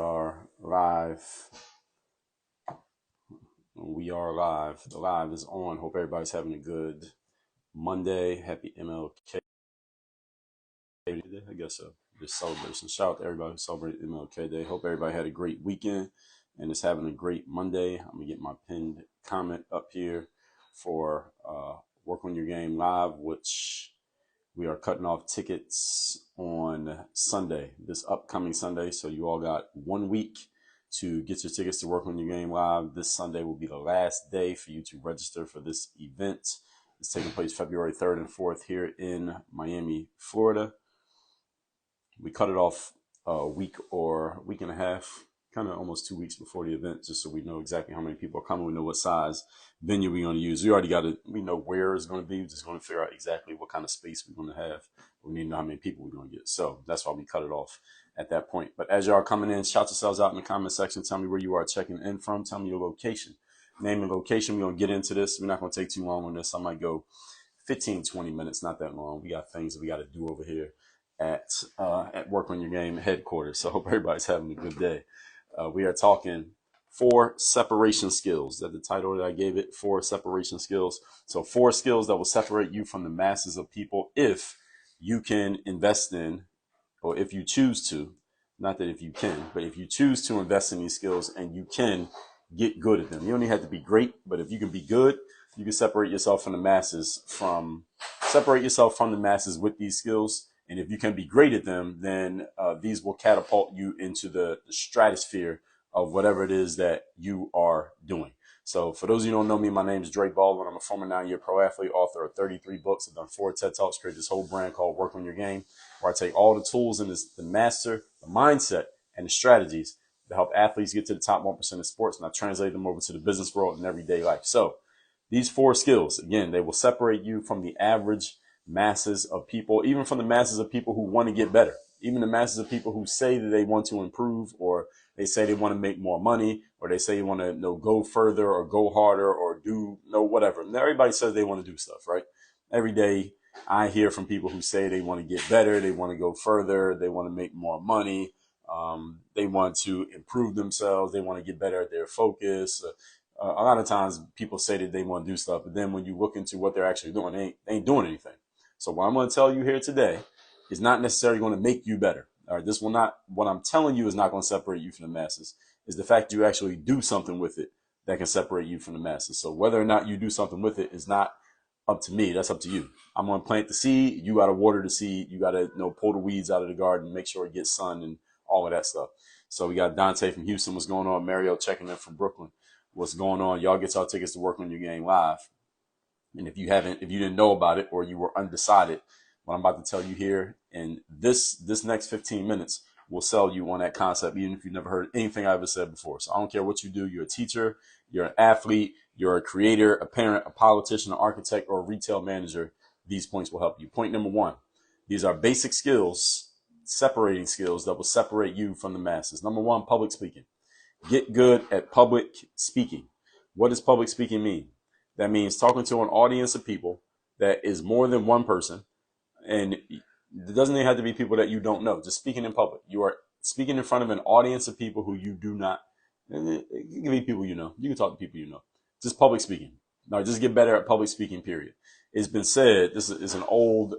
are live. We are live. The live is on. Hope everybody's having a good Monday. Happy MLK Day. I guess so. Just celebration. Shout out to everybody who celebrated MLK Day. Hope everybody had a great weekend and is having a great Monday. I'm gonna get my pinned comment up here for Work on Your Game Live, which we are cutting off tickets on Sunday, this upcoming Sunday. So you all got 1 week to get your tickets to Work on Your Game Live. This Sunday will be the last day for you to register for this event. It's taking place February 3rd and 4th here in Miami, Florida. We cut it off a week or week and a half, kind of almost 2 weeks before the event, just so we know exactly how many people are coming. We know what size venue we're going to use. We already got it. We know where it's going to be. We're just going to figure out exactly what kind of space we're going to have. We need to know how many people we're going to get. So that's why we cut it off at that point. But as y'all are coming in, shout yourselves out in the comment section. Tell me where you are checking in from. Tell me your location. Name and location. We're going to get into this. We're not going to take too long on this. I might go 15, 20 minutes, not that long. We got things that we got to do over here at Work on Your Game headquarters. So I hope everybody's having a good day. We are talking 4 separation skills. That's the title that I gave it, 4 separation skills. So 4 skills that will separate you from the masses of people if you can invest in, or if you choose to, not that if you can, but if you choose to invest in these skills and you can get good at them. You don't even have to be great, but if you can be good, you can separate yourself from the masses with these skills. And if you can be great at them, then these will catapult you into the stratosphere of whatever it is that you are doing. So for those of you who don't know me, my name is Dre Baldwin. I'm a former 9-year pro athlete, author of 33 books. I've done 4 TED Talks, created this whole brand called Work on Your Game, where I take all the tools and the master, the mindset, and the strategies to help athletes get to the top 1% of sports, and I translate them over to the business world and everyday life. So these 4 skills, again, they will separate you from the average masses of people, even from the masses of people who want to get better, even the masses of people who say that they want to improve, or they say they want to make more money, or they say they want to go further or go harder or do whatever. Now, everybody says they want to do stuff, right? Every day I hear from people who say they want to get better, they want to go further, they want to make more money, they want to improve themselves, they want to get better at their focus. A lot of times people say that they want to do stuff, but then when you look into what they're actually doing, they ain't doing anything. So what I'm going to tell you here today is not necessarily going to make you better. All right, what I'm telling you is not going to separate you from the masses. Is the fact you actually do something with it that can separate you from the masses. So whether or not you do something with it is not up to me. That's up to you. I'm going to plant the seed. You got to water the seed. You got to pull the weeds out of the garden, make sure it gets sun and all of that stuff. So we got Dante from Houston. What's going on? Mario checking in from Brooklyn. What's going on? Y'all get y'all tickets to Work on Your Game Live. And if you didn't know about it, or you were undecided, what I'm about to tell you here in this next 15 minutes will sell you on that concept, even if you've never heard anything I ever said before. So I don't care what you do. You're a teacher, you're an athlete, you're a creator, a parent, a politician, an architect, or a retail manager. These points will help you. Point number 1, these are basic skills, separating skills that will separate you from the masses. Number 1, public speaking. Get good at public speaking. What does public speaking mean? That means talking to an audience of people that is more than one person. And it doesn't even have to be people that you don't know. Just speaking in public. You are speaking in front of an audience of people who you do not. It can be people you know. You can talk to people you know. Just public speaking. No, just get better at public speaking, period. It's been said, this is an old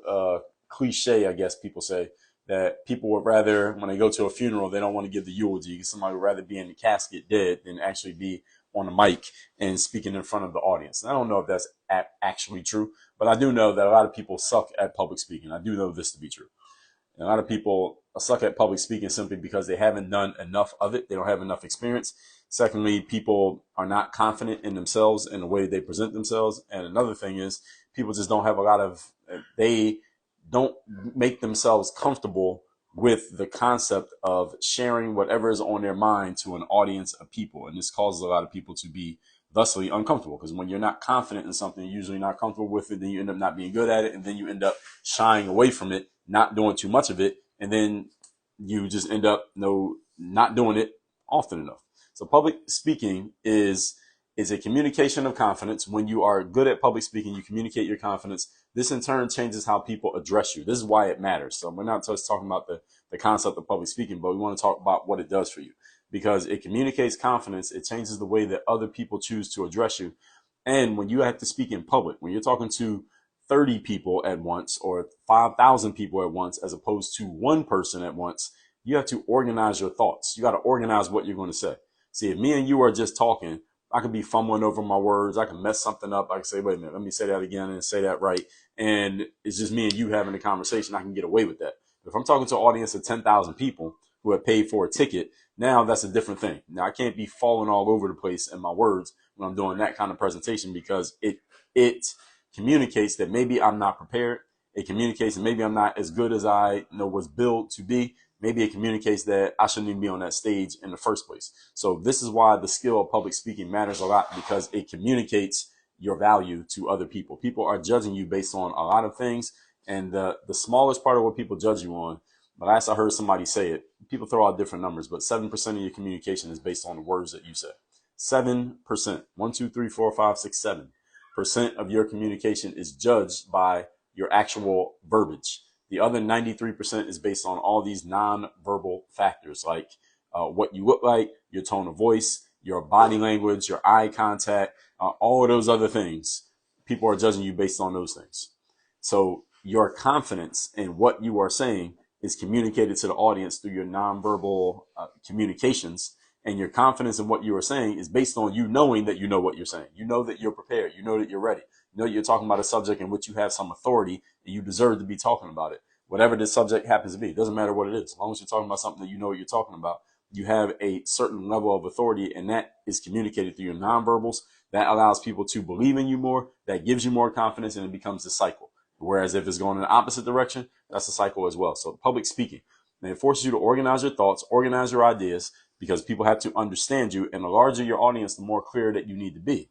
cliche, I guess people say, that people would rather, when they go to a funeral, they don't want to give the eulogy. Somebody would rather be in the casket dead than actually be on the mic and speaking in front of the audience. And I don't know if that's actually true, but I do know that a lot of people suck at public speaking. I do know this to be true. And a lot of people suck at public speaking simply because they haven't done enough of it. They don't have enough experience. Secondly, people are not confident in themselves and the way they present themselves. And another thing is people just don't have they don't make themselves comfortable with the concept of sharing whatever is on their mind to an audience of people. And this causes a lot of people to be thusly uncomfortable, because when you're not confident in something, you're usually not comfortable with it, then you end up not being good at it, and then you end up shying away from it, not doing too much of it, and then you just end up not doing it often enough. So public speaking is a communication of confidence. When you are good at public speaking, you communicate your confidence. This in turn changes how people address you. This is why it matters. So we're not just talking about the concept of public speaking, but we want to talk about what it does for you. because it communicates confidence. It changes the way that other people choose to address you. And when you have to speak in public, when you're talking to 30 people at once or 5,000 people at once, as opposed to one person at once, you have to organize your thoughts. You got to organize what you're going to say. See, if me and you are just talking, I could be fumbling over my words. I can mess something up. I can say, wait a minute, let me say that again and say that right. And it's just me and you having a conversation. I can get away with that. But if I'm talking to an audience of 10,000 people who have paid for a ticket, now that's a different thing. Now I can't be falling all over the place in my words when I'm doing that kind of presentation, because it communicates that maybe I'm not prepared. It communicates that maybe I'm not as good as I was built to be. Maybe it communicates that I shouldn't even be on that stage in the first place. So this is why the skill of public speaking matters a lot, because it communicates your value to other people. People are judging you based on a lot of things. And the smallest part of what people judge you on, but last I heard somebody say it, people throw out different numbers, but 7% of your communication is based on the words that you say. 7%, 1, 2, 3, 4, 5, 6, 7% of your communication is judged by your actual verbiage. The other 93% is based on all these non-verbal factors, like what you look like, your tone of voice, your body language, your eye contact, all of those other things. People are judging you based on those things. So your confidence in what you are saying is communicated to the audience through your nonverbal communications. And your confidence in what you are saying is based on you knowing that you know what you're saying. You know that you're prepared. You know that you're ready. You know you're talking about a subject in which you have some authority and you deserve to be talking about it. Whatever the subject happens to be, it doesn't matter what it is. As long as you're talking about something that you know what you're talking about, you have a certain level of authority, and that is communicated through your nonverbals. That allows people to believe in you more. That gives you more confidence, and it becomes a cycle. Whereas if it's going in the opposite direction, that's a cycle as well. So public speaking, and it forces you to organize your thoughts, organize your ideas, because people have to understand you. And the larger your audience, the more clear that you need to be.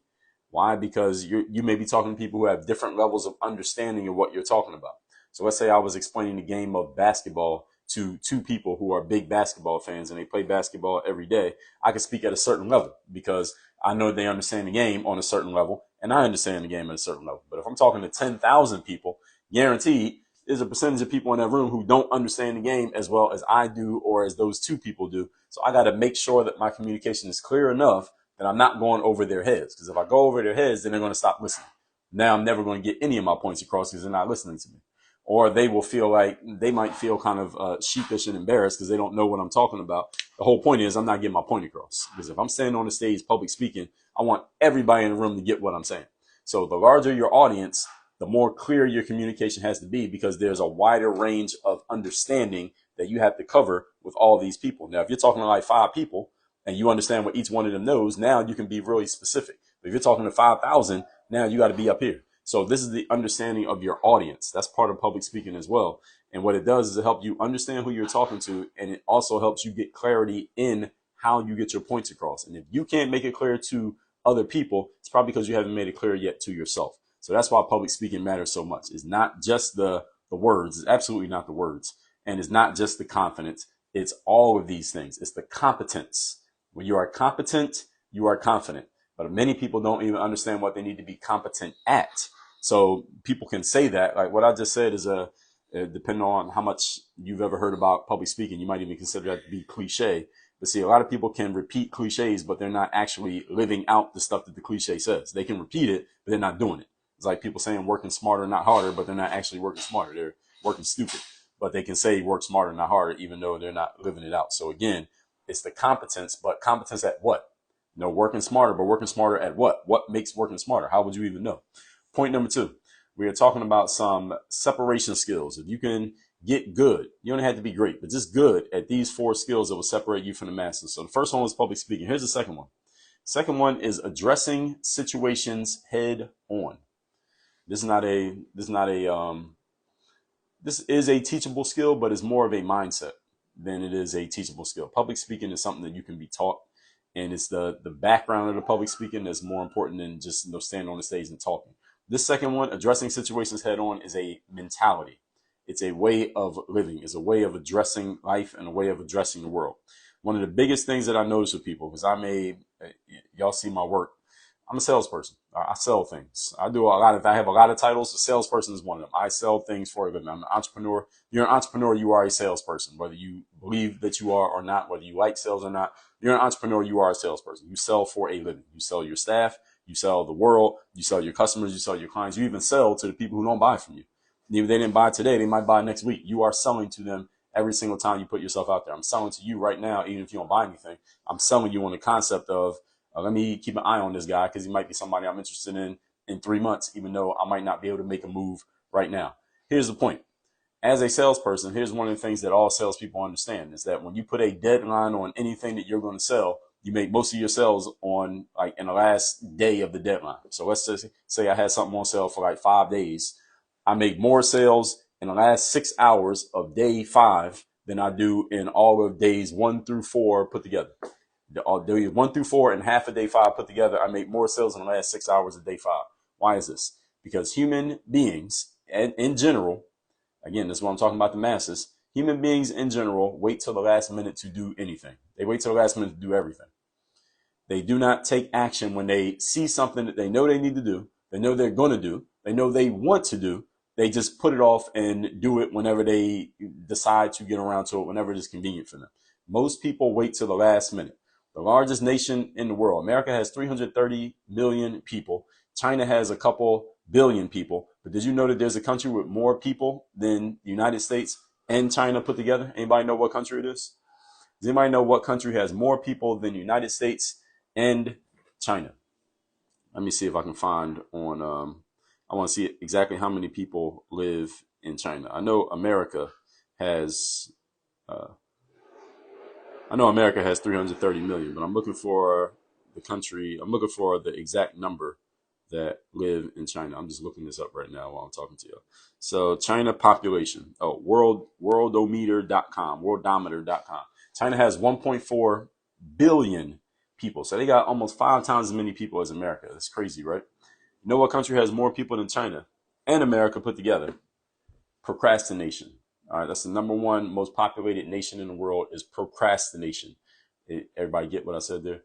Why? Because you may be talking to people who have different levels of understanding of what you're talking about. So let's say I was explaining the game of basketball to two people who are big basketball fans and they play basketball every day. I can speak at a certain level because I know they understand the game on a certain level and I understand the game at a certain level. But if I'm talking to 10,000 people, guaranteed there's a percentage of people in that room who don't understand the game as well as I do or as those two people do. So I got to make sure that my communication is clear enough that I'm not going over their heads. Because if I go over their heads, then they're going to stop listening. Now I'm never going to get any of my points across because they're not listening to me. Or they will feel like they might feel kind of sheepish and embarrassed because they don't know what I'm talking about. The whole point is I'm not getting my point across, because if I'm standing on the stage public speaking, I want everybody in the room to get what I'm saying. So the larger your audience, the more clear your communication has to be, because there's a wider range of understanding that you have to cover with all these people. Now, if you're talking to like 5 people and you understand what each one of them knows, now you can be really specific. But if you're talking to 5,000, now you got to be up here. So this is the understanding of your audience. That's part of public speaking as well. And what it does is it helps you understand who you're talking to. And it also helps you get clarity in how you get your points across. And if you can't make it clear to other people, it's probably because you haven't made it clear yet to yourself. So that's why public speaking matters so much. It's not just the words. It's absolutely not the words. And it's not just the confidence. It's all of these things. It's the competence. When you are competent, you are confident. But many people don't even understand what they need to be competent at. So people can say that, like what I just said is depending on how much you've ever heard about public speaking, you might even consider that to be cliche. But see, a lot of people can repeat cliches, but they're not actually living out the stuff that the cliche says. They can repeat it, but they're not doing it. It's like people saying working smarter, not harder, but they're not actually working smarter. They're working stupid, but they can say work smarter, not harder, even though they're not living it out. So again, it's the competence, but competence at what? Working smarter, but working smarter at what? What makes working smarter? How would you even know? Point number 2, we are talking about some separation skills. If you can get good, you don't have to be great, but just good at these 4 skills that will separate you from the masses. So the first one was public speaking. Here's the second one. Second one is addressing situations head on. This is a teachable skill, but it's more of a mindset than it is a teachable skill. Public speaking is something that you can be taught. And it's the background of the public speaking that's more important than just standing on the stage and talking. This second one, addressing situations head on, is a mentality. It's a way of living. It's a way of addressing life and a way of addressing the world. One of the biggest things that I notice with people, because y'all see my work, I'm a salesperson. I sell things. I do a lot. If I have a lot of titles, a salesperson is one of them. I sell things for a living. I'm an entrepreneur. You're an entrepreneur. You are a salesperson. Whether you believe that you are or not, whether you like sales or not, you're an entrepreneur. You are a salesperson. You sell for a living. You sell your staff. You sell the world. You sell your customers. You sell your clients. You even sell to the people who don't buy from you. And if they didn't buy today, they might buy next week. You are selling to them every single time you put yourself out there. I'm selling to you right now, even if you don't buy anything. I'm selling you on the concept of, let me keep an eye on this guy because he might be somebody I'm interested in 3 months, even though I might not be able to make a move right now. Here's the point. As a salesperson, here's one of the things that all salespeople understand is that when you put a deadline on anything that you're going to sell, you make most of your sales on like in the last day of the deadline. So let's just say I had something on sale for like 5 days. I make more sales in the last 6 hours of day 5 than I do in all of days 1 through 4 put together. Day 1 through 4 and half of day 5 put together, I make more sales in the last 6 hours of day 5. Why is this? Because human beings, and in general, again, this is what I'm talking about the masses, human beings in general wait till the last minute to do anything. They wait till the last minute to do everything. They do not take action when they see something that they know they need to do, they know they're going to do, they know they want to do. They just put it off and do it whenever they decide to get around to it, whenever it is convenient for them. Most people wait till the last minute. The largest nation in the world, America has 330 million people. China has a couple billion people. But did you know that there's a country with more people than the United States and China put together? Anybody know what country it is? Does anybody know what country has more people than the United States and China? Let me see if I can find on, I want to see exactly how many people live in China. I know America has, I know America has 330 million, but I'm looking for the country. I'm looking for the exact number that live in China. I'm just looking this up right now while I'm talking to you. So China population. Oh, worldometer.com, worldometer.com. China has 1.4 billion people. So they got almost 5 times as many people as America. That's crazy, right? You know what country has more people than China and America put together? Procrastination. All right, that's the number one most populated nation in the world is procrastination. Everybody get what I said there?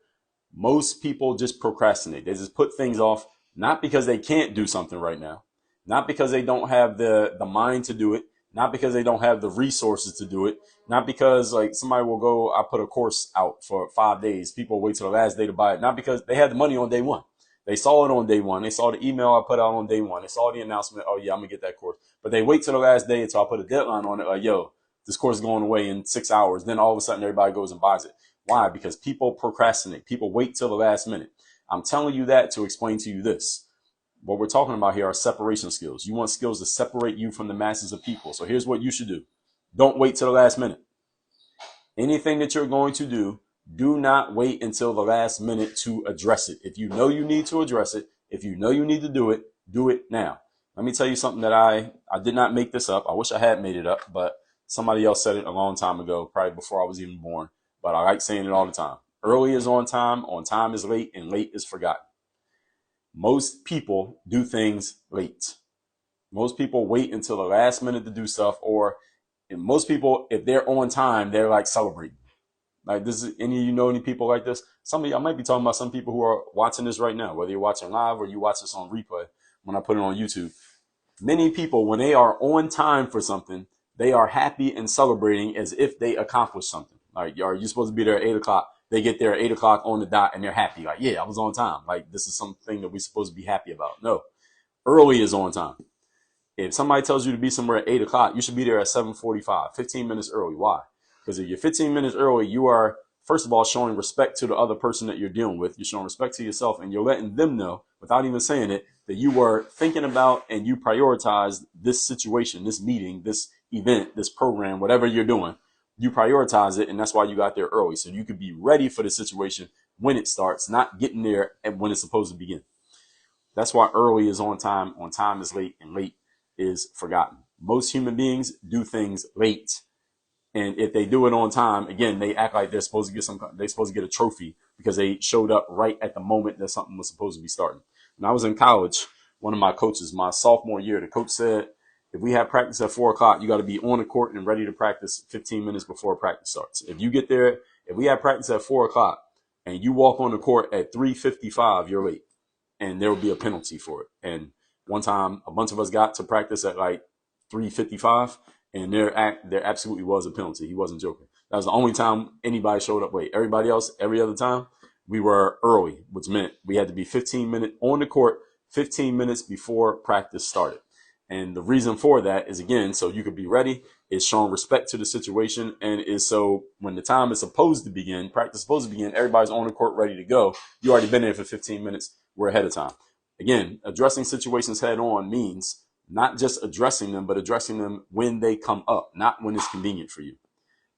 Most people just procrastinate. They just put things off, not because they can't do something right now, not because they don't have the mind to do it, not because they don't have the resources to do it, not because like somebody will go, I put a course out for 5 days. People wait till the last day to buy it, not because they had the money on day one. They saw it on day one. They saw the email I put out on day one. They saw the announcement. Oh yeah, I'm gonna get that course. But they wait till the last day until I put a deadline on it. Like, yo, this course is going away in 6 hours. Then all of a sudden everybody goes and buys it. Why? Because people procrastinate. People wait till the last minute. I'm telling you that to explain to you this. What we're talking about here are separation skills. You want skills to separate you from the masses of people. So here's what you should do. Don't wait till the last minute. Anything that you're going to do not wait until the last minute to address it. If you know you need to address it, if you know you need to do it now. Let me tell you something that I did not make this up. I wish I had made it up, but somebody else said it a long time ago, probably before I was even born. But I like saying it all the time. Early is on time is late, and late is forgotten. Most people do things late. Most people wait until the last minute to do stuff, or most people, if they're on time, they're like celebrating. Like this is any of you know any people like this? Some of you, I might be talking about some people who are watching this right now, whether you're watching live or you watch this on replay when I put it on YouTube. Many people, when they are on time for something, they are happy and celebrating as if they accomplished something. Like, you're supposed to be there at 8 o'clock. They get there at 8 o'clock on the dot and they're happy. Like, yeah, I was on time. Like, this is something that we're supposed to be happy about. No, early is on time. If somebody tells you to be somewhere at 8 o'clock, you should be there at 7:45, 15 minutes early. Why? Because if you're 15 minutes early, you are, first of all, showing respect to the other person that you're dealing with. You're showing respect to yourself, and you're letting them know, without even saying it, that you were thinking about and you prioritized this situation, this meeting, this event, this program, whatever you're doing. You prioritize it, and that's why you got there early. So you could be ready for the situation when it starts, not getting there and when it's supposed to begin. That's why early is on time is late, and late is forgotten. Most human beings do things late. And if they do it on time, again, they act like they're supposed to get a trophy because they showed up right at the moment that something was supposed to be starting. When I was in college, one of my coaches, my sophomore year, the coach said, if we have practice at 4 o'clock, you got to be on the court and ready to practice 15 minutes before practice starts. If you get there, if we have practice at 4 o'clock and you walk on the court at 3:55, you're late. and there would be a penalty for it. And one time, a bunch of us got to practice at like 3:55, and there absolutely was a penalty. He wasn't joking. That was the only time anybody showed up late. Everybody else, every other time, we were early, which meant we had to be 15 minutes on the court, 15 minutes before practice started. And the reason for that is, again, so you could be ready, is showing respect to the situation, and is so when the time is supposed to begin, practice is supposed to begin, everybody's on the court ready to go. You already been there for 15 minutes. We're ahead of time. Again, addressing situations head on means not just addressing them, but addressing them when they come up, not when it's convenient for you.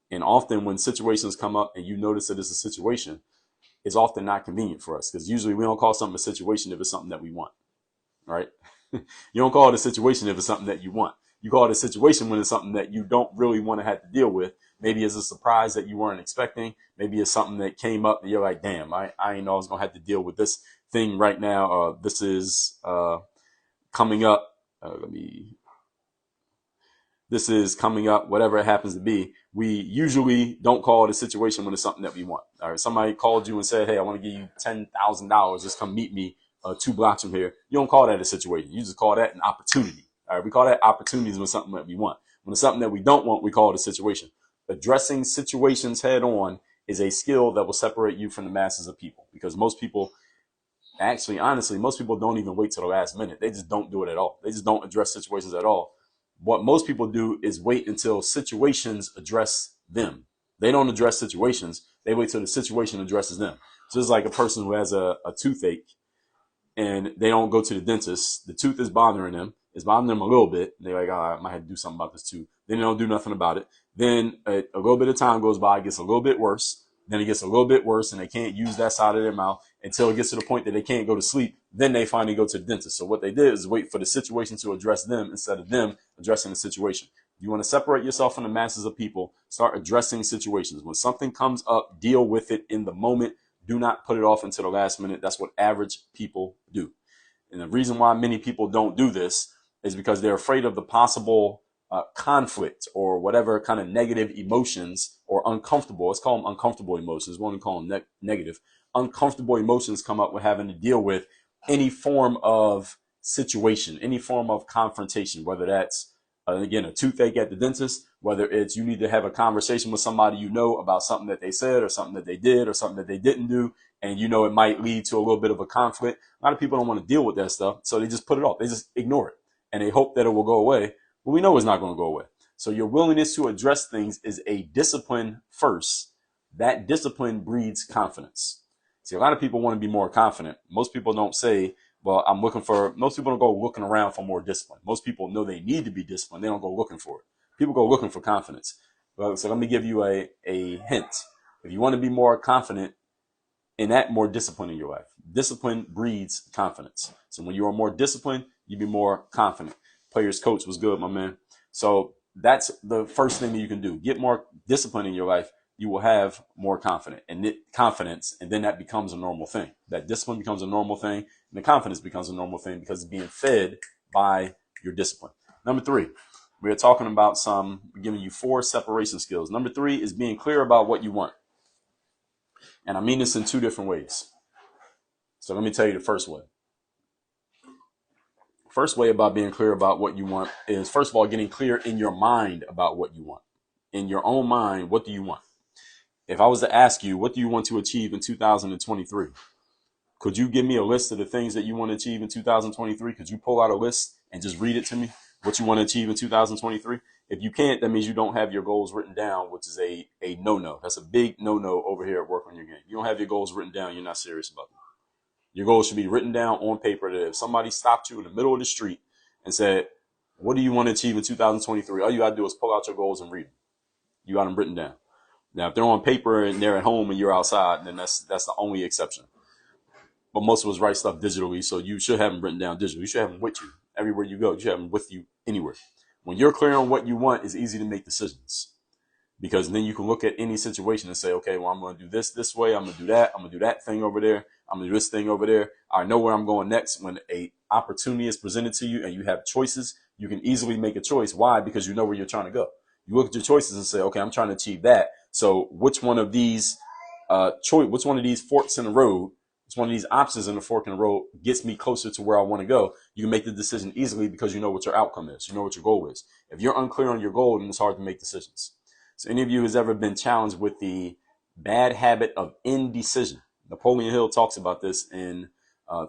And often when situations come up and you notice that it's a situation, it's often not convenient for us, because usually we don't call something a situation if it's something that we want, right? You don't call it a situation if it's something that you want. You call it a situation when it's something that you don't really want to have to deal with. Maybe it's a surprise that you weren't expecting. Maybe it's something that came up and you're like, damn, I didn't know I was going to have to deal with this thing right now. This is coming up. This is coming up, whatever it happens to be. We usually don't call it a situation when it's something that we want. All right, somebody called you and said, hey, I want to give you $10,000. Just come meet me 2 blocks from here. You don't call that a situation. You just call that an opportunity. All right, we call that opportunities when something that we want. When it's something that we don't want, we call it a situation. Addressing situations head on is a skill that will separate you from the masses of people, because most people, actually, honestly, most people don't even wait till the last minute. They just don't do it at all. They just don't address situations at all. What most people do is wait until situations address them. They don't address situations. They wait till the situation addresses them. So it's like a person who has a toothache and they don't go to the dentist. The tooth is bothering them. It's bothering them a little bit. They're like, oh, I might have to do something about this tooth. Then they don't do nothing about it. Then a little bit of time goes by, it gets a little bit worse. Then it gets a little bit worse and they can't use that side of their mouth until it gets to the point that they can't go to sleep. Then they finally go to the dentist. So what they did is wait for the situation to address them instead of them addressing the situation. You want to separate yourself from the masses of people, start addressing situations. When something comes up, deal with it in the moment. Do not put it off until the last minute. That's what average people do. And the reason why many people don't do this is because they're afraid of the possible conflict or whatever kind of negative emotions or uncomfortable. Let's call them uncomfortable emotions. We won't call them negative. Uncomfortable emotions come up with having to deal with any form of situation, any form of confrontation, whether that's, again, a toothache at the dentist, whether it's you need to have a conversation with somebody you know about something that they said or something that they did or something that they didn't do, and you know it might lead to a little bit of a conflict. A lot of people don't want to deal with that stuff, so they just put it off. They just ignore it, and they hope that it will go away. But we know it's not going to go away. So your willingness to address things is a discipline first. That discipline breeds confidence. See, a lot of people want to be more confident. Most people don't say, well, most people don't go looking around for more discipline. Most people know they need to be disciplined. They don't go looking for it. People go looking for confidence. Well, so let me give you a hint. If you want to be more confident, enact more discipline in your life. Discipline breeds confidence. So when you are more disciplined, you be more confident. Players coach was good, my man. So that's the first thing that you can do. Get more discipline in your life. You will have more confidence, and then that becomes a normal thing. That discipline becomes a normal thing, and the confidence becomes a normal thing because it's being fed by your discipline. Number 3, we are talking about giving you 4 separation skills. Number 3 is being clear about what you want. And I mean this in 2 different ways. So let me tell you the first way. First way about being clear about what you want is, first of all, getting clear in your mind about what you want. In your own mind, what do you want? If I was to ask you, what do you want to achieve in 2023? Could you give me a list of the things that you want to achieve in 2023? Could you pull out a list and just read it to me? What you want to achieve in 2023? If you can't, that means you don't have your goals written down, which is a no-no. That's a big no-no over here at Work on Your Game. You don't have your goals written down, you're not serious about them. Your goals should be written down on paper, that if somebody stopped you in the middle of the street and said, what do you want to achieve in 2023? All you got to do is pull out your goals and read them. You got them written down. Now, if they're on paper and they're at home and you're outside, then that's the only exception. But most of us write stuff digitally, so you should have them written down digitally. You should have them with you everywhere you go. You should have them with you anywhere. When you're clear on what you want, it's easy to make decisions, because then you can look at any situation and say, okay, well, I'm going to do this way. I'm going to do that. I'm going to do that thing over there. I'm going to do this thing over there. I know where I'm going next. When a opportunity is presented to you and you have choices, you can easily make a choice. Why? Because you know where you're trying to go. You look at your choices and say, okay, I'm trying to achieve that. So which one of these forks in the road It's one of these options in the fork in the road gets me closer to where I want to go. You can make the decision easily because you know what your outcome is. You know what your goal is. If you're unclear on your goal, then it's hard to make decisions. So any of you who's ever been challenged with the bad habit of indecision, Napoleon Hill talks about this in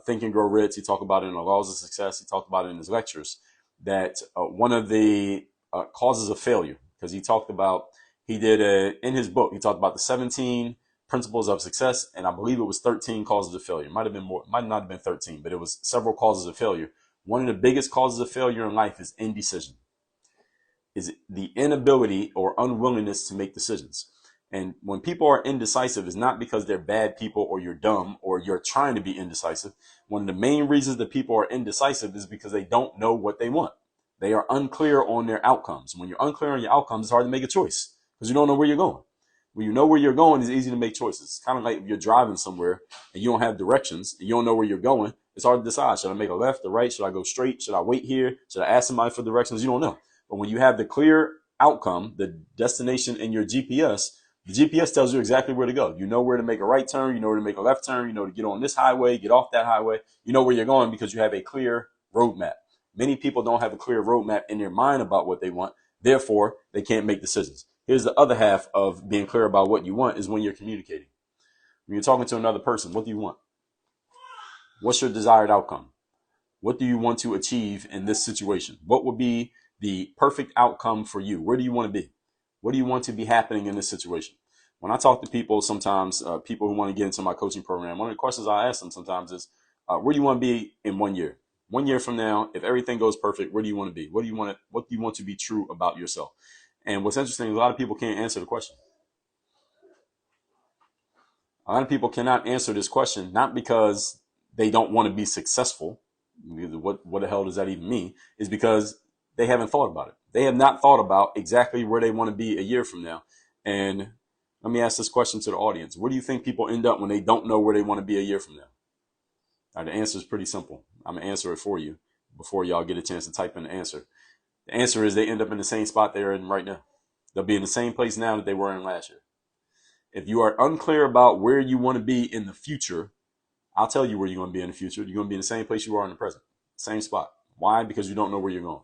Think and Grow Rich. He talked about it in The Laws of Success. He talked about it in his lectures, that one of the causes of failure, because he did in his book, he talked about the 17 principles of success, and I believe it was 13 causes of failure. It might have been more, might not have been 13, but it was several causes of failure. One of the biggest causes of failure in life is indecision, is the inability or unwillingness to make decisions. And when people are indecisive, it's not because they're bad people or you're dumb or you're trying to be indecisive. One of the main reasons that people are indecisive is because they don't know what they want. They are unclear on their outcomes. When you're unclear on your outcomes, it's hard to make a choice because you don't know where you're going. When you know where you're going, it's easy to make choices. It's kind of like if you're driving somewhere and you don't have directions and you don't know where you're going. It's hard to decide. Should I make a left or right? Should I go straight? Should I wait here? Should I ask somebody for directions? You don't know. But when you have the clear outcome, the destination in your GPS, the GPS tells you exactly where to go. You know where to make a right turn. You know where to make a left turn. You know to get on this highway, get off that highway. You know where you're going because you have a clear roadmap. Many people don't have a clear roadmap in their mind about what they want. Therefore, they can't make decisions. Here's the other half of being clear about what you want is when you're communicating. When you're talking to another person, what do you want? What's your desired outcome? What do you want to achieve in this situation? What would be the perfect outcome for you? Where do you want to be? What do you want to be happening in this situation? When I talk to people, sometimes people who want to get into my coaching program, one of the questions I ask them sometimes is, where do you want to be in 1 year? 1 year from now, if everything goes perfect, where do you want to be? What do you want to be true about yourself? And what's interesting is a lot of people can't answer the question. A lot of people cannot answer this question, not because they don't want to be successful. What the hell does that even mean? Is because they haven't thought about it. They have not thought about exactly where they want to be a year from now. And let me ask this question to the audience. Where do you think people end up when they don't know where they want to be a year from now? All right, the answer is pretty simple. I'm going to answer it for you before y'all get a chance to type in the answer. The answer is they end up in the same spot they're in right now. They'll be in the same place now that they were in last year. If you are unclear about where you want to be in the future, I'll tell you where you're going to be in the future. You're going to be in the same place you are in the present. Same spot. Why? Because you don't know where you're going.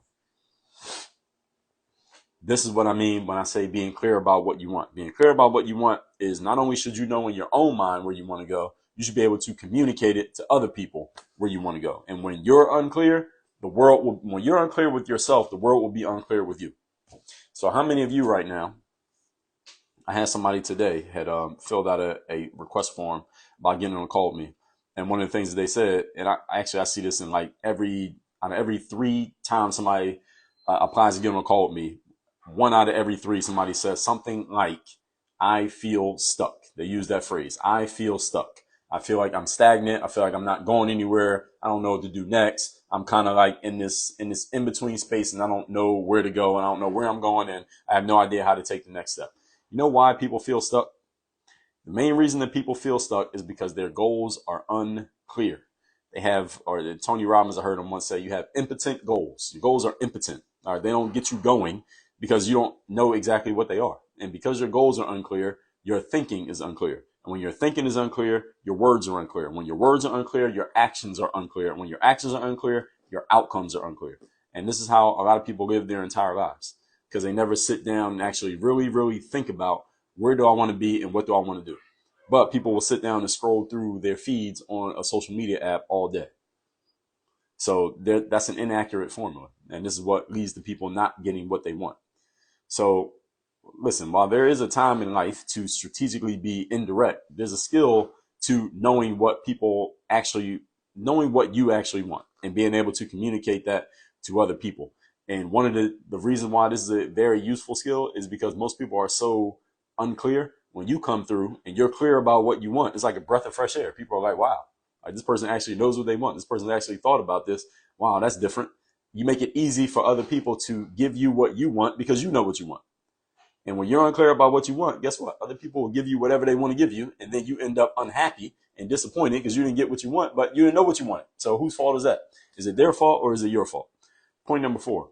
This is what I mean when I say being clear about what you want. Being clear about what you want is not only should you know in your own mind where you want to go, you should be able to communicate it to other people where you want to go. And when you're unclear, when you're unclear with yourself, the world will be unclear with you. So how many of you right now, I had somebody today had filled out a request form about getting on a call with me. And one of the things that they said, and I see this in like every 3 times somebody applies to get on a call with me, 1 out of every 3, somebody says something like, I feel stuck. They use that phrase. I feel stuck. I feel like I'm stagnant. I feel like I'm not going anywhere. I don't know what to do next. I'm kind of like in this in-between space and I don't know where to go and I don't know where I'm going and I have no idea how to take the next step. You know why people feel stuck? The main reason that people feel stuck is because their goals are unclear. They have, or Tony Robbins, I heard him once say, you have impotent goals. Your goals are impotent. All right, they don't get you going because you don't know exactly what they are. And because your goals are unclear, your thinking is unclear. And when your thinking is unclear, your words are unclear. When your words are unclear, your actions are unclear. And when your actions are unclear, your outcomes are unclear. And this is how a lot of people live their entire lives because they never sit down and actually really, really think about where do I want to be and what do I want to do. But people will sit down and scroll through their feeds on a social media app all day. So that's an inaccurate formula. And this is what leads to people not getting what they want. So listen, while there is a time in life to strategically be indirect, there's a skill to knowing what you actually want and being able to communicate that to other people. And one of the reasons why this is a very useful skill is because most people are so unclear. When you come through and you're clear about what you want, it's like a breath of fresh air. People are like, wow, like this person actually knows what they want. This person actually thought about this. Wow, that's different. You make it easy for other people to give you what you want because you know what you want. And when you're unclear about what you want, guess what? Other people will give you whatever they want to give you. And then you end up unhappy and disappointed because you didn't get what you want, but you didn't know what you wanted. So whose fault is that? Is it their fault or is it your fault? Point number 4.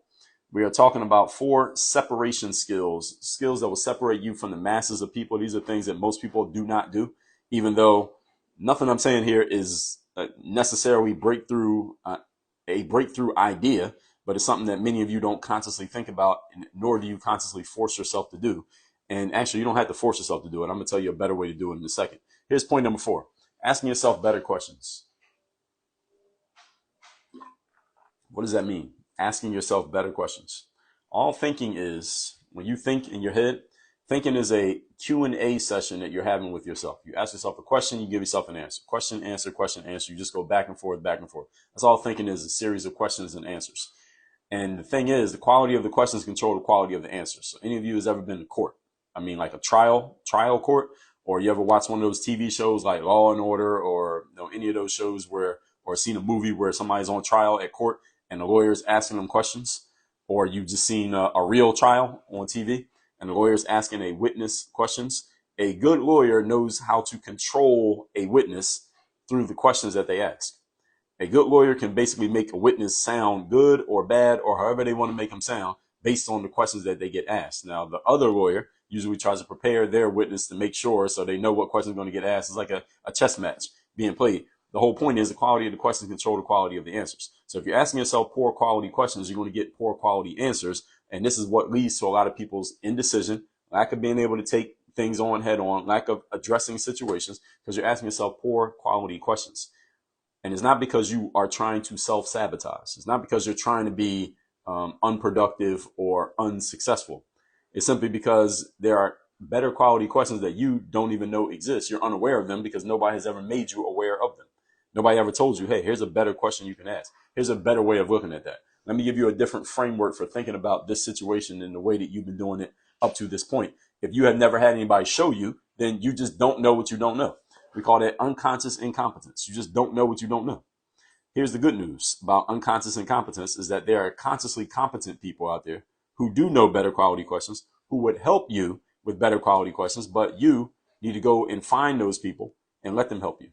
We are talking about 4 separation skills that will separate you from the masses of people. These are things that most people do not do, even though Nothing I'm saying here is necessarily a breakthrough idea, but it's something that many of you don't consciously think about, nor do you consciously force yourself to do. And actually, you don't have to force yourself to do it. I'm going to tell you a better way to do it in a second. Here's point number 4. Asking yourself better questions. What does that mean? Asking yourself better questions. All thinking is, when you think in your head, thinking is a Q&A session that you're having with yourself. You ask yourself a question, you give yourself an answer. Question, answer, question, answer. You just go back and forth, back and forth. That's all thinking is, a series of questions and answers. And the thing is, the quality of the questions control the quality of the answers. So any of you has ever been to court? I mean, like a trial court, or you ever watch one of those TV shows like Law and Order, or any of those shows where, or seen a movie where somebody's on trial at court and the lawyer's asking them questions, or you just seen a real trial on TV and the lawyer's asking a witness questions. A good lawyer knows how to control a witness through the questions that they ask. A good lawyer can basically make a witness sound good or bad, or however they want to make them sound, based on the questions that they get asked. Now, the other lawyer usually tries to prepare their witness to make sure so they know what question is going to get asked. It's like a chess match being played. The whole point is the quality of the questions control the quality of the answers. So if you're asking yourself poor quality questions, you're going to get poor quality answers. And this is what leads to a lot of people's indecision, lack of being able to take things on head on, lack of addressing situations, because you're asking yourself poor quality questions. And it's not because you are trying to self-sabotage. It's not because you're trying to be unproductive or unsuccessful. It's simply because there are better quality questions that you don't even know exist. You're unaware of them because nobody has ever made you aware of them. Nobody ever told you, hey, here's a better question you can ask. Here's a better way of looking at that. Let me give you a different framework for thinking about this situation in the way that you've been doing it up to this point. If you have never had anybody show you, then you just don't know what you don't know. We call that unconscious incompetence. You just don't know what you don't know. Here's the good news about unconscious incompetence is that there are consciously competent people out there who do know better quality questions, who would help you with better quality questions, but you need to go and find those people and let them help you.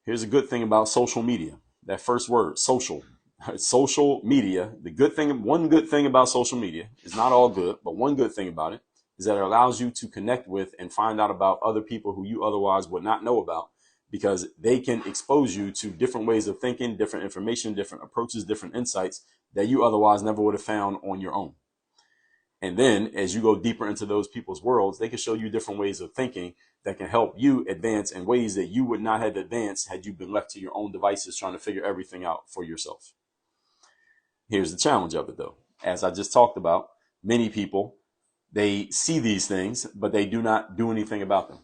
Here's a good thing about social media. That first word, social. Social media, one good thing about social media, is not all good, but one good thing about it is that it allows you to connect with and find out about other people who you otherwise would not know about, because they can expose you to different ways of thinking, different information, different approaches, different insights that you otherwise never would have found on your own. And then as you go deeper into those people's worlds, they can show you different ways of thinking that can help you advance in ways that you would not have advanced had you been left to your own devices trying to figure everything out for yourself. Here's the challenge of it, though. As I just talked about, many people, they see these things, but they do not do anything about them.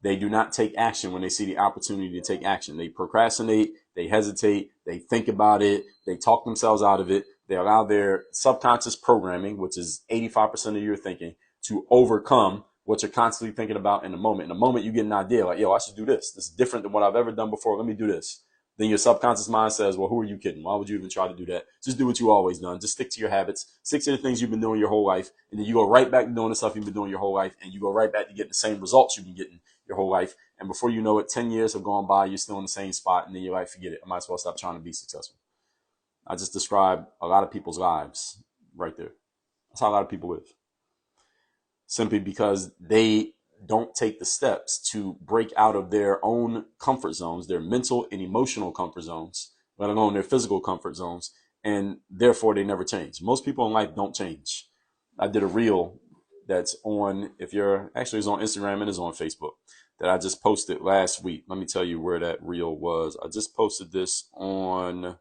They do not take action when they see the opportunity to take action. They procrastinate, they hesitate, they think about it, they talk themselves out of it. They allow their subconscious programming, which is 85% of your thinking, to overcome what you're constantly thinking about in the moment. In the moment, you get an idea like, yo, I should do this. This is different than what I've ever done before. Let me do this. Then your subconscious mind says, well, who are you kidding? Why would you even try to do that? Just do what you always done. Just stick to your habits, stick to the things you've been doing your whole life. And then you go right back to doing the stuff you've been doing your whole life. And you go right back to getting the same results you've been getting your whole life. And before you know it, 10 years have gone by, you're still in the same spot. And then you're like, forget it. I might as well stop trying to be successful. I just described a lot of people's lives right there. That's how a lot of people live. Simply because they don't take the steps to break out of their own comfort zones, their mental and emotional comfort zones, let alone their physical comfort zones, and therefore they never change. Most people in life don't change. I did a reel that's on, it's on Instagram and it's on Facebook, that I just posted last week. Let me tell you where that reel was. I just posted this one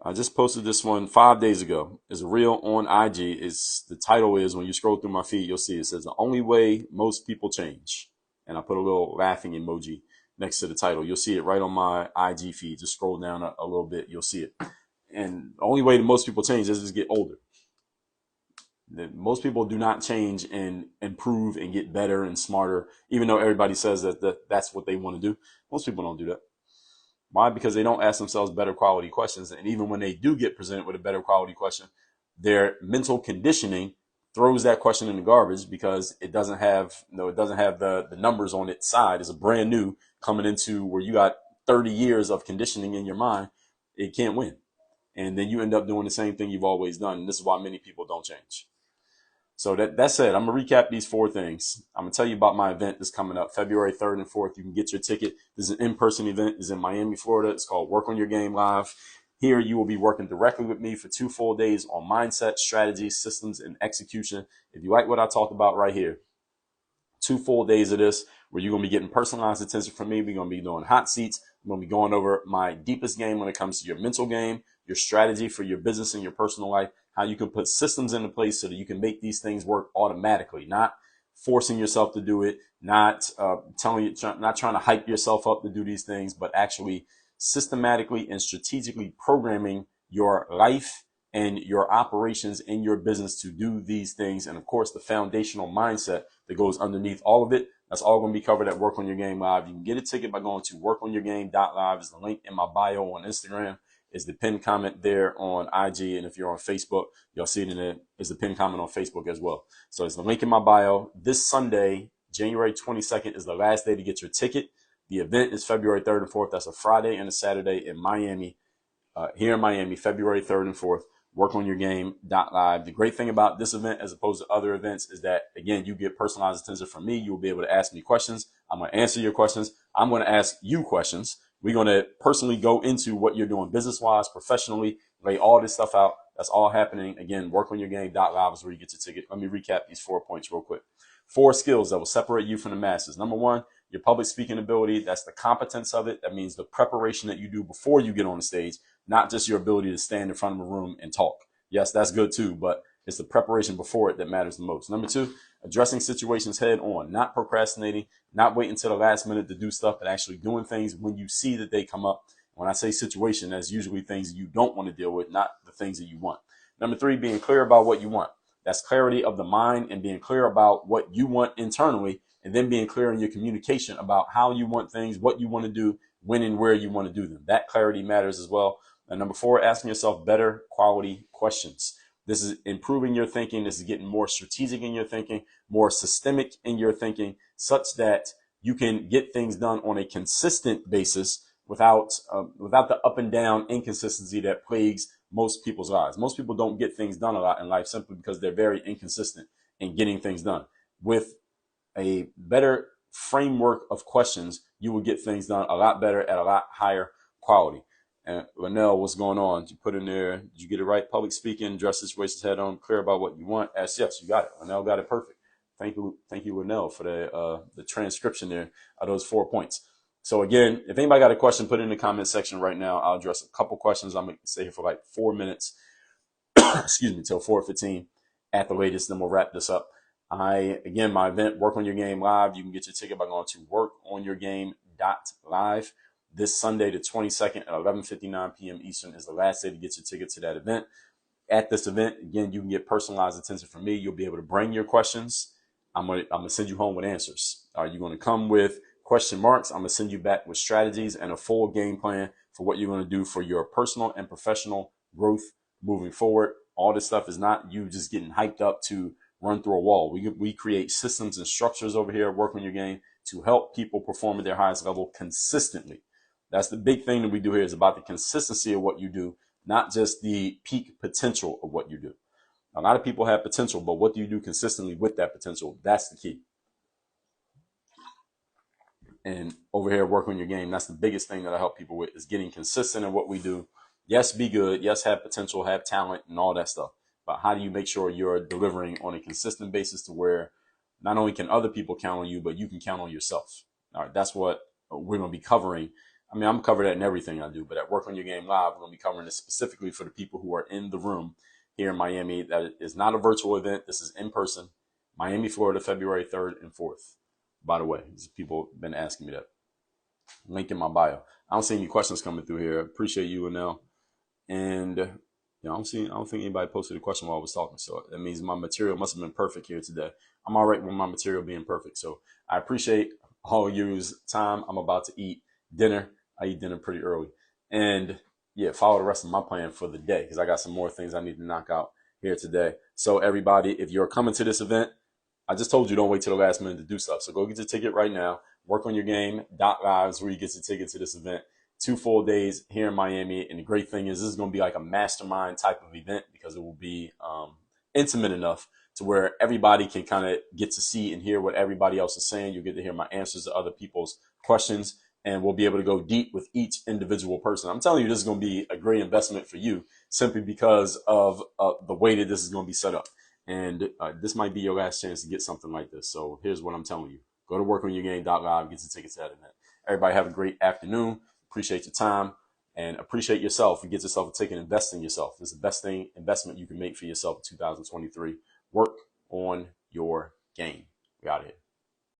5 days ago. It's a reel on IG. The title is, when you scroll through my feed, you'll see it says the only way most people change. And I put a little laughing emoji next to the title. You'll see it right on my IG feed. Just scroll down a little bit. You'll see it. And the only way that most people change is just get older. Most people do not change and improve and get better and smarter, even though everybody says that's what they want to do. Most people don't do that. Why? Because they don't ask themselves better quality questions. And even when they do get presented with a better quality question, their mental conditioning throws that question in the garbage because it doesn't have the numbers on its side. It's a brand new coming into where you got 30 years of conditioning in your mind. It can't win. And then you end up doing the same thing you've always done. And this is why many people don't change. So that's it. I'm going to recap these 4 things. I'm going to tell you about my event that's coming up February 3rd and 4th. You can get your ticket. This is an in-person event. It's in Miami, Florida. It's called Work on Your Game Live. Here, you will be working directly with me for 2 full days on mindset, strategy, systems, and execution. If you like what I talked about right here, 2 full days of this where you're going to be getting personalized attention from me. We're going to be doing hot seats. I'm going to be going over my deepest game when it comes to your mental game, your strategy for your business and your personal life, how you can put systems into place so that you can make these things work automatically, not forcing yourself to do it, not not trying to hype yourself up to do these things, but actually systematically and strategically programming your life and your operations in your business to do these things. And of course, the foundational mindset that goes underneath all of it. That's all going to be covered at Work on Your Game Live. You can get a ticket by going to workonyourgame.live. Is the link in my bio on Instagram. Is the pinned comment there on IG. And if you're on Facebook, you'll see it in it. Is the pinned comment on Facebook as well. So it's the link in my bio. This Sunday, January 22nd, is the last day to get your ticket. The event is February 3rd and 4th. That's a Friday and a Saturday in Miami. Here in Miami, February 3rd and 4th. Workonyourgame.live. The great thing about this event, as opposed to other events, is that, again, you get personalized attention from me. You'll be able to ask me questions. I'm going to answer your questions. I'm going to ask you questions. We're going to personally go into what you're doing business-wise, professionally, lay all this stuff out. That's all happening. Again, workonyourgame.live is where you get your ticket. Let me recap these 4 points real quick. 4 skills that will separate you from the masses. Number 1, your public speaking ability. That's the competence of it. That means the preparation that you do before you get on the stage, not just your ability to stand in front of a room and talk. Yes, that's good too, but it's the preparation before it that matters the most. Number 2, addressing situations head on, not procrastinating, not waiting until the last minute to do stuff, but actually doing things when you see that they come up. When I say situation, that's usually things you don't want to deal with, not the things that you want. Number 3, being clear about what you want. That's clarity of the mind and being clear about what you want internally, and then being clear in your communication about how you want things, what you want to do, when and where you want to do them. That clarity matters as well. And number 4, asking yourself better quality questions. This is improving your thinking. This is getting more strategic in your thinking, more systemic in your thinking, such that you can get things done on a consistent basis without the up and down inconsistency that plagues most people's lives. Most people don't get things done a lot in life simply because they're very inconsistent in getting things done. With a better framework of questions, you will get things done a lot better at a lot higher quality. And Linnell, what's going on? Did you put in there? Did you get it right? Public speaking, address situations head on, clear about what you want. Yes, you got it. Linnell got it perfect. Thank you, Linnell, for the transcription there of those 4 points. So again, if anybody got a question, put it in the comment section right now. I'll address a couple questions. I'm gonna stay here for like 4 minutes. Excuse me, till 4:15 at the latest. Then we'll wrap this up. Again, my event, Work on Your Game Live. You can get your ticket by going to workonyourgame.live. This Sunday, the 22nd at 11:59 p.m. Eastern is the last day to get your ticket to that event. At this event, again, you can get personalized attention from me. You'll be able to bring your questions. I'm gonna send you home with answers. Are you going to come with question marks? I'm gonna send you back with strategies and a full game plan for what you're going to do for your personal and professional growth moving forward. All this stuff is not you just getting hyped up to run through a wall. We create systems and structures over here at Work on Your Game to help people perform at their highest level consistently. That's the big thing that we do here, is about the consistency of what you do, not just the peak potential of what you do. A lot of people have potential, but what do you do consistently with that potential? That's the key. And over here, Work on Your Game, that's the biggest thing that I help people with, is getting consistent in what we do. Yes, be good. Yes, have potential, have talent, and all that stuff. But how do you make sure you're delivering on a consistent basis to where not only can other people count on you, but you can count on yourself? All right, that's what we're going to be covering. I mean, I'm covered that in everything I do, but at Work on Your Game Live, we're going to be covering this specifically for the people who are in the room here in Miami. That is not a virtual event. This is in person. Miami, Florida, February 3rd and 4th. By the way, people have been asking me that. Link in my bio. I don't see any questions coming through here. Appreciate you, Anel. And I don't think anybody posted a question while I was talking. So that means my material must have been perfect here today. I'm all right with my material being perfect. So I appreciate all of you's time. I'm about to eat dinner. I eat dinner pretty early. And follow the rest of my plan for the day, because I got some more things I need to knock out here today. So everybody, if you're coming to this event, I just told you don't wait till the last minute to do stuff. So go get your ticket right now. Workonyourgame.live is where you get your ticket to this event. 2 full days here in Miami. And the great thing is this is going to be like a mastermind type of event, because it will be intimate enough to where everybody can kind of get to see and hear what everybody else is saying. You'll get to hear my answers to other people's questions, and we'll be able to go deep with each individual person. I'm telling you, this is going to be a great investment for you simply because of the way that this is going to be set up. And this might be your last chance to get something like this. So here's what I'm telling you. Go to workonyourgame.live, get your tickets to that event. Everybody have a great afternoon. Appreciate your time and appreciate yourself. You get yourself a ticket, invest in yourself. It's the best investment you can make for yourself in 2023. Work on your game. We out here.